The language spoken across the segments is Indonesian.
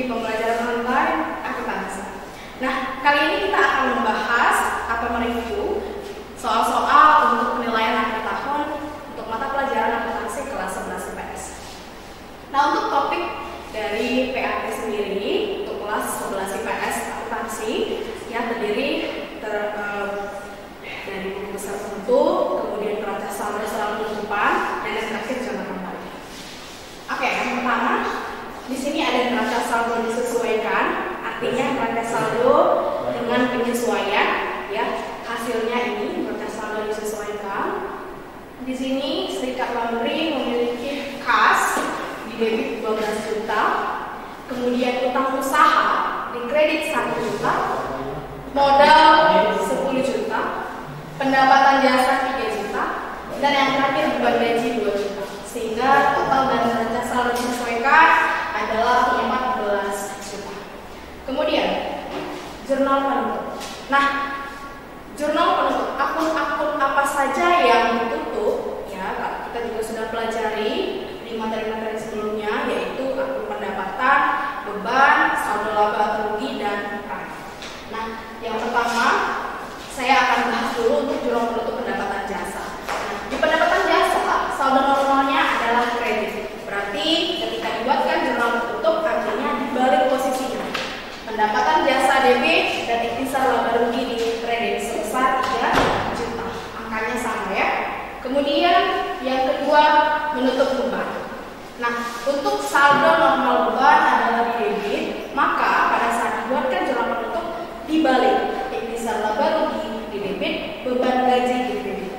di pembelajaran online akuntansi. Nah, kali ini kita akan membahas atau mereview soal-soal untuk penilaian akhir tahun untuk mata pelajaran akuntansi kelas 11 IPS. Nah, untuk topik dari PAT sendiri untuk kelas 11 IPS akuntansi yang terdiri dari buku besar tertentu, kemudian neraca saldo selalu penutupan, dan yang terakhir jangka kembali. Oke, yang pertama di sini ada neraca saldo disesuaikan, artinya neraca saldo dengan penyesuaian, ya hasilnya ini neraca saldo disesuaikan. Di sini Serikat Laundry memiliki kas di debit 12 juta, kemudian utang usaha di kredit 1 juta, modal 10 juta, pendapatan jasa 3 juta, dan yang terakhir beban gaji 2 juta. Sehingga total dan neraca saldo disesuaikan adalah 14 juta. Kemudian jurnal penutup. Nah, jurnal penutup akun-akun apa saja yang ditutup, ya kita juga sudah pelajari di materi-materi sebelumnya, yaitu akun pendapatan, beban, saldo laba atau rugi, dan prime. Nah, yang pertama saya akan bahas dulu untuk jurnal penutup pendapatan jasa. Nah, di pendapatan jasa saldo normalnya adalah kredit. Berarti ketika dibuatkan jurnal penutup artinya dibalik posisinya. Pendapatan jasa debit dan ikhtisar laba rugi di kredit sebesar 3 juta. Angkanya sama ya. Kemudian yang kedua menutup beban. Nah, untuk saldo normal beban adalah di debit, maka pada saat dibuatkan jurnal penutup dibalik ikhtisar laba rugi di debit, beban gaji di kredit.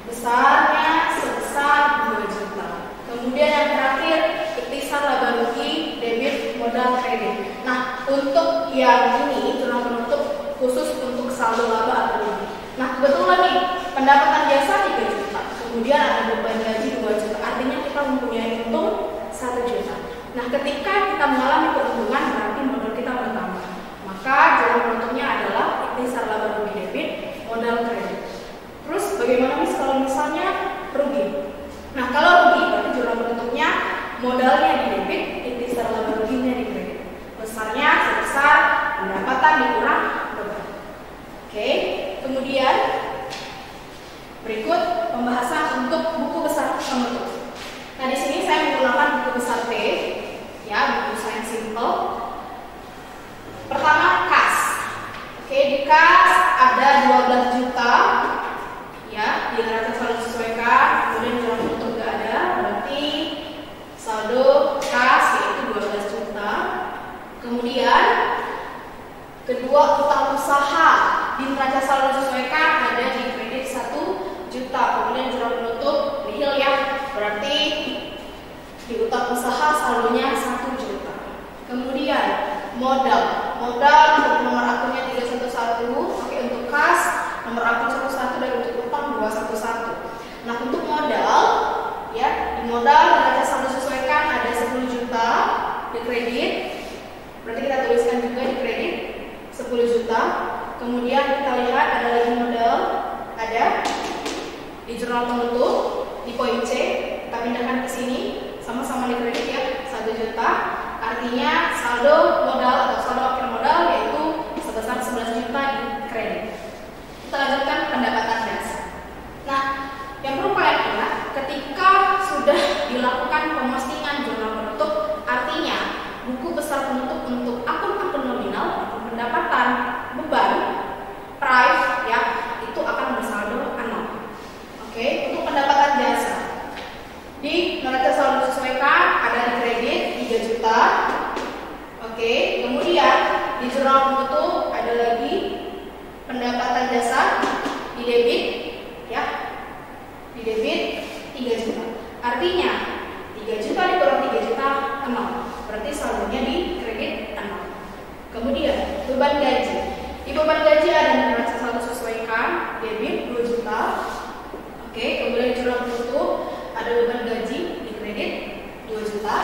Besarnya sebesar 2 juta. Kemudian yang terakhir ikhtisar laba rugi debit, modal kredit. Nah, untuk yang ini jurnal penutup khusus untuk saldo laba atau rugi. Nah, kebetulan nih pendapatan jasa 3 juta, kemudian ada beban gaji 2 juta, artinya kita mempunyai untung 1 juta. Nah, ketika kita mengalami keuntungan berarti modal kita bertambah. Maka jurnal penutupnya adalah ikhtisar laba rugi debit, modal kredit. Terus bagaimana nih kalau misalnya rugi? Nah, kalau rugi berarti jurnal penutupnya modalnya di debit, ikhtisar laba ruginya di kredit. Besarnya sebesar pendapatan dikurang beban. Oke, kemudian berikut pembahasan untuk buku besar penutup. Nah, di sini saya menggunakan buku besar T, ya, buku sains simple. Pertama kas. Oke, di kas ada 12 juta, ya, di neraca saldo disesuaikan, kemudian jurnal penutup nggak ada, berarti saldo kas yaitu 12 juta. Kemudian kedua utang usaha di neraca saldo disesuaikan ada di kredit 1 juta, kemudian jurnal penutup nihil ya, berarti di utang usaha saldonya 1 juta. Kemudian modal untuk nomor akunnya 311, oke, untuk kas nomor akun 11 dan untuk utang 211. Nah, untuk modal, ya, di modal neraca saldo disesuaikan ada 10 juta di kredit. Berarti kita tuliskan juga di kredit 10 juta. Kemudian kita lihat ada lagi modal, ada di jurnal penutup di poin C, kita pindahkan ke sini, sama-sama di kredit ya, 1 juta. Artinya saldo modal atau saldo akhir modal yaitu sebesar 11 juta di kredit. Kita lanjutkan pendapatan jasa. Nah, yang perlu kalian ingat, ketika sudah dilakukan pemostingan jurnal penutup, artinya buku besar penutup untuk akun-akun nominal, akun pendapatan, beban, price, ya, itu akan bersaldo 0. Oke, untuk pendapatan jasa di neraca saldo disesuaikan ada di kredit 3 juta. Oke, kemudian di jurnal penutup ada lagi pendapatan jasa di debit, ya, di debit 3 juta. Artinya 3 juta dikurang 3 juta 0. Berarti saldonya di kredit 0. Kemudian beban gaji. Di beban gaji ada neraca saldo disesuaikan debit 2 juta. Oke, kemudian di jurnal penutup ada beban gaji di kredit 2 juta.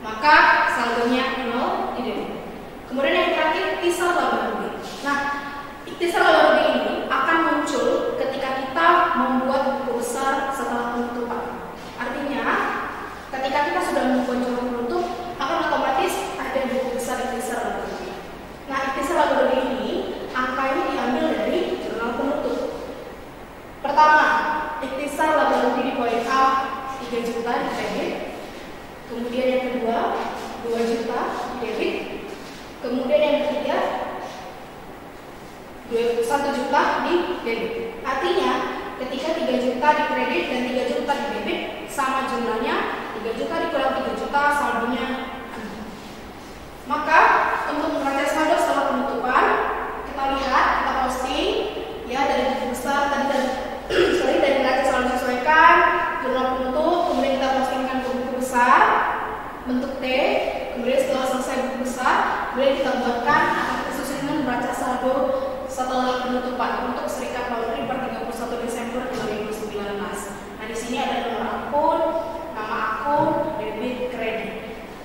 Maka saldonya 0 di debit. Kemudian yang terakhir ikhtisar laba rugi. Nah, ikhtisar laba rugi ini akan muncul ketika kita membuat buku besar setelah penutupan. Artinya, ketika kita sudah membuat jurnal penutup, akan otomatis ada buku pertama, ikhtisar laba rugi di poin A 3 juta di debit. Kemudian yang kedua 2 juta di debit. Kemudian yang ketiga 1 juta di debit. Artinya ketika 3 juta di kredit dan 3 juta di debit sama jumlahnya, 3 juta dikurang 3 juta saldonya 6. Maka untuk neraca saldo setelah penutupan kita lihat, kita posting ya dari buku besar tadi dari neraca saldo disesuaikan, jurnal penutup, kemudian kita postingkan ke buku besar bentuk T, kemudian setelah selesai buku besar, kemudian kita buatkan akan kesusunan neraca saldo setelah penutupan untuk Serikat Laundry per 31 Desember 2019. Nah, di sini ada nomor akun, nama akun, debit, kredit.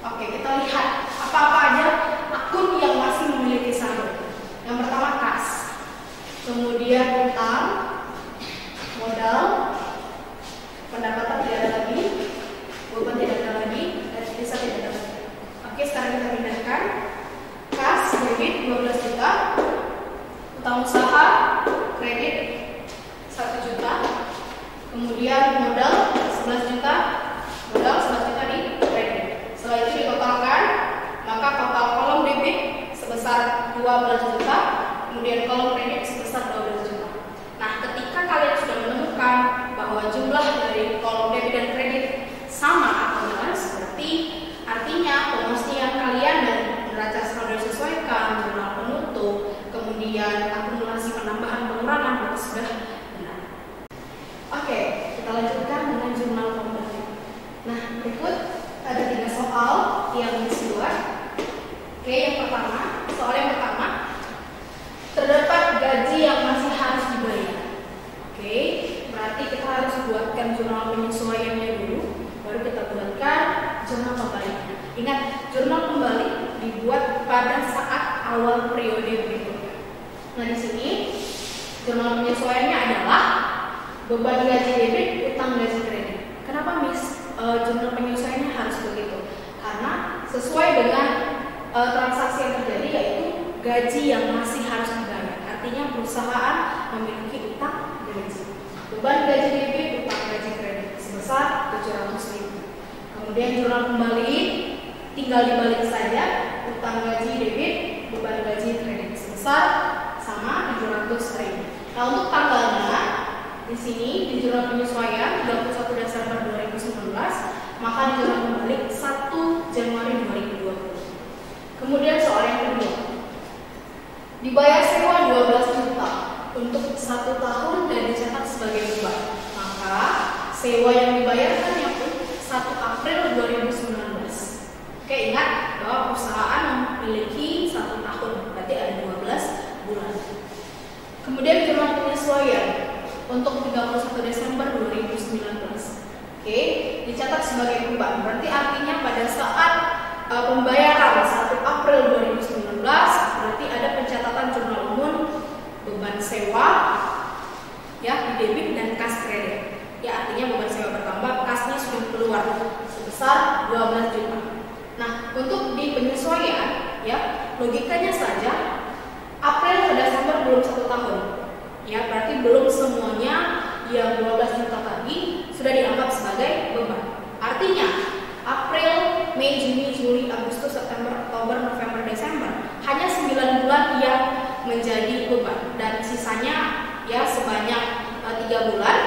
Oke, kita lihat apa-apa aja akun yang masih memiliki saldo. Yang pertama kas, kemudian utang, modal, pendapatan tidak ada lagi, beban tidak ada lagi, dan sisa tidak ada lagi. Oke, sekarang kita pindahkan kas, debit 12 juta, utang usaha, kredit 1 juta, kemudian modal 11 juta, modal 11 juta di kredit. Setelah itu ditotalkan, maka total kolom debit sebesar 12 juta, kemudian kolom kredit sebesar 12 juta. Nah, ketika kalian sudah menemukan bahwa jumlah dari kolom debit dan kredit sama atau balance, berarti artinya pemestian kalian dan neraca saldo disesuaikan, jurnal penutup, kemudian akumulasi penambahan pengurangan berarti sudah benar. Oke, kita lanjutkan dengan jurnal pembeli. Nah, berikut ada 3 soal yang dibuat. Oke, yang pertama, soal yang pertama, terdapat gaji yang masih harus dibayar. Oke, berarti kita harus buatkan jurnal penyesuaiannya dulu, baru kita buatkan jurnal kembali. Ingat, jurnal kembali dibuat pada saat awal periode berikutnya. Nah, di sini jurnal penyesuaiannya adalah beban gaji debit, utang gaji kredit. Kenapa Miss jurnal penyesuaiannya harus begitu? Karena sesuai dengan transaksi yang terjadi, yaitu gaji yang masih harus dibayar. Artinya perusahaan memiliki utang gaji. Beban gaji debit, utang gaji kredit sebesar 700.000. Kemudian jurnal kembali tinggal dibalik saja, utang gaji debit, beban gaji kredit sebesar sama 700.000. Nah, untuk tanggalnya di sini di jurnal penyesuaian 21 Desember 2019, maka di jurnal kembali 1 Januari 2020. Kemudian soal yang kedua, dibayar sewa 12 juta untuk 1 tahun dan dicatat sebagai beban. Maka sewa yang dibayarkan yaitu 1 April 2019. Oke, ingat bahwa perusahaan memiliki 1 tahun, berarti ada 12 bulan. Kemudian jurnal penyesuaian untuk 31 Desember 2019. Oke, dicatat sebagai beban. Berarti artinya pada saat pembayaran 1 April 2019, berarti ada pencatatan jurnal umum beban sewa ya di debit dan kas kredit. Ya, artinya beban sewa bertambah, kasnya sudah keluar sebesar 12 juta. Nah, untuk di penyesuaian ya, logikanya saja April ke Desember belum 1 tahun. Ya, berarti belum semuanya yang 12 juta tadi sudah dianggap sebagai beban. Artinya April, Mei, Juni, Juli, Agustus, September, Oktober, November, Desember hanya 9 bulan yang menjadi beban, dan sisanya ya sebanyak 3 bulan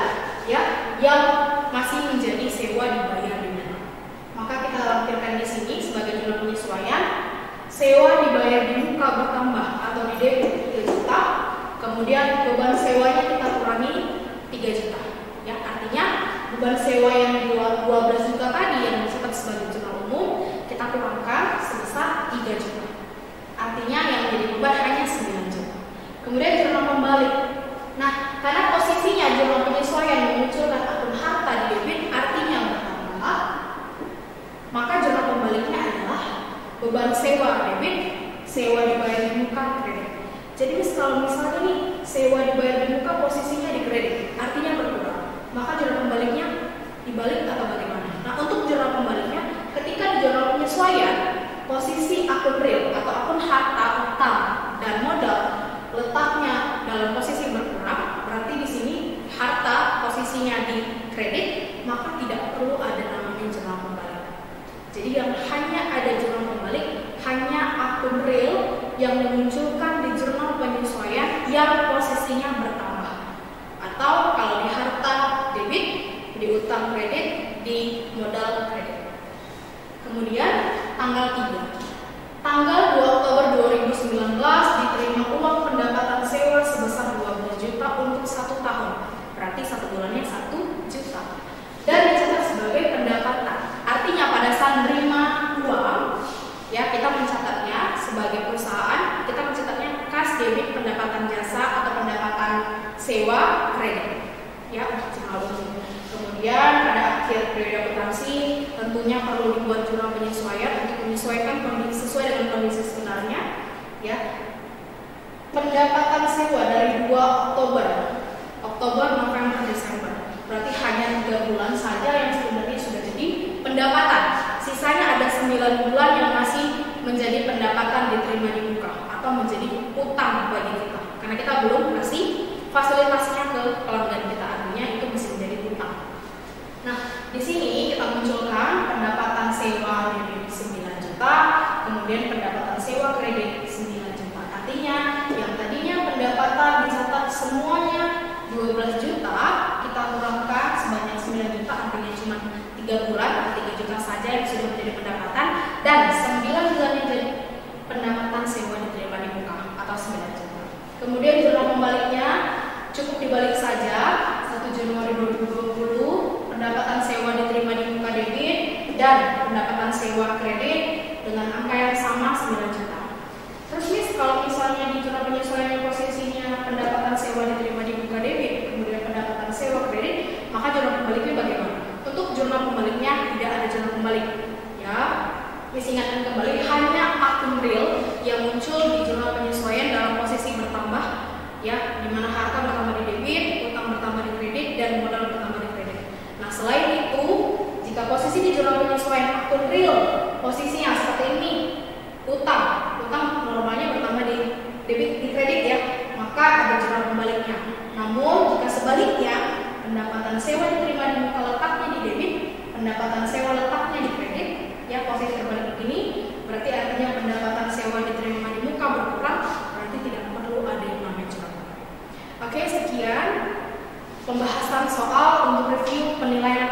ya yang masih menjadi sewa dibayar dengan. Maka kita lampirkan di sini sebagai jurnal penyesuaian, sewa dibayar di muka bertambah atau di debit 3 juta, kemudian beban sewanya kita kurangi 3 juta. Ya, artinya beban sewa yang 12 juta tadi yang dicatat sebagai jurnal umum kita kurangkan sebesar 3 juta. Artinya yang menjadi beban hanya 9 juta. Kemudian jurnal pembalik. Nah, karena posisinya jurnal penyesuaian memunculkan akun harta di debit, artinya bertambah, maka jurnal pembaliknya adalah beban sewa debit, sewa dibayar di muka kredit. Jadi kalau misalnya nih sewa dibayar di muka posisinya di kredit, artinya berkurang, maka jurnal pembaliknya dibalik atau bagaimana? Nah, untuk jurnal pembaliknya, ketika di jurnal penyesuaian posisi akun real atau akun harta, utang dan modal letaknya dalam posisi berkurang, berarti di sini harta Jadi yang hanya ada jurnal pembalik hanya akun real yang dimunculkan di jurnal penyesuaian yang posisinya bertambah. Atau kalau di harta debit, di utang kredit, di modal kredit. Kemudian tanggal 3. Tanggal 2 Oktober 2019 diterima uang pendapatan sewa sebesar 12 juta untuk 1 tahun. Berarti 1 bulannya 1 juta. Dan dicatat sebagai pendapatan. Artinya pada saat menerima uang, ya kita mencatatnya sebagai perusahaan, kita mencatatnya kas debit pendapatan jasa atau pendapatan sewa kredit. Ya, untuk jurnal umum. Kemudian pada akhir periode akuntansi tentunya perlu dibuat jurnal penyesuaian untuk menyesuaikan kondisi sesuai dengan kondisi sebenarnya. Ya, pendapatan sewa dari 2 Oktober, November, Desember. Berarti hanya 3 bulan saja yang sebenarnya sudah jadi pendapatan. Sisanya ada 9 bulan yang masih menjadi pendapatan diterima di muka atau menjadi utang bagi kita. Karena kita belum kasih fasilitasnya ke pelanggan kita, artinya itu bisa menjadi utang. Nah, di sini kita munculkan pendapatan sewa debit 9 juta, kemudian pendapatan sewa kredit 9 juta. Artinya yang tadinya pendapatan dicatat semuanya 12 juta, kita kurangkan sebanyak 9 juta, artinya cuma 3 bulan atau 3 juta saja yang sudah menjadi pendapatan, dan 9 bulan yang jadi pendapatan sewa diterima di muka atau 9 juta. Kemudian jurnal pembaliknya cukup dibalik saja. 1 Januari 2020 pendapatan sewa diterima di muka debit dan pendapatan sewa kredit dengan angka yang sama 9 juta. Terus Miss, kalau misalnya di jurnal penyesuaian yang posisinya pendapatan sewa diterima di muka debit, kemudian pendapatan sewa kredit, maka jurnal pembaliknya bagaimana? Untuk jurnal pembaliknya tidak ada jurnal pembalik. Ya, Miss ingatkan kembali, hanya akun real yang muncul di jurnal penyesuaian dalam posisi bertambah, ya, di mana harta bertambah di debit, utang bertambah di kredit, dan modal bertambah di kredit. Nah, selain itu, jika posisi di jurnal penyesuaian akun real posisinya seperti ini, utang normalnya bertambah di debit, di kredit, ya, maka ada jurnal pembaliknya. Namun jika sebaliknya, pendapatan sewa diterima di muka letaknya di debit, pendapatan sewa letaknya di kredit, ya, posisi terbalik begini, berarti artinya pendapatan sewa diterima di muka berkurang, berarti tidak perlu ada yang namanya jurnal. Oke, sekian pembahasan soal untuk review penilaian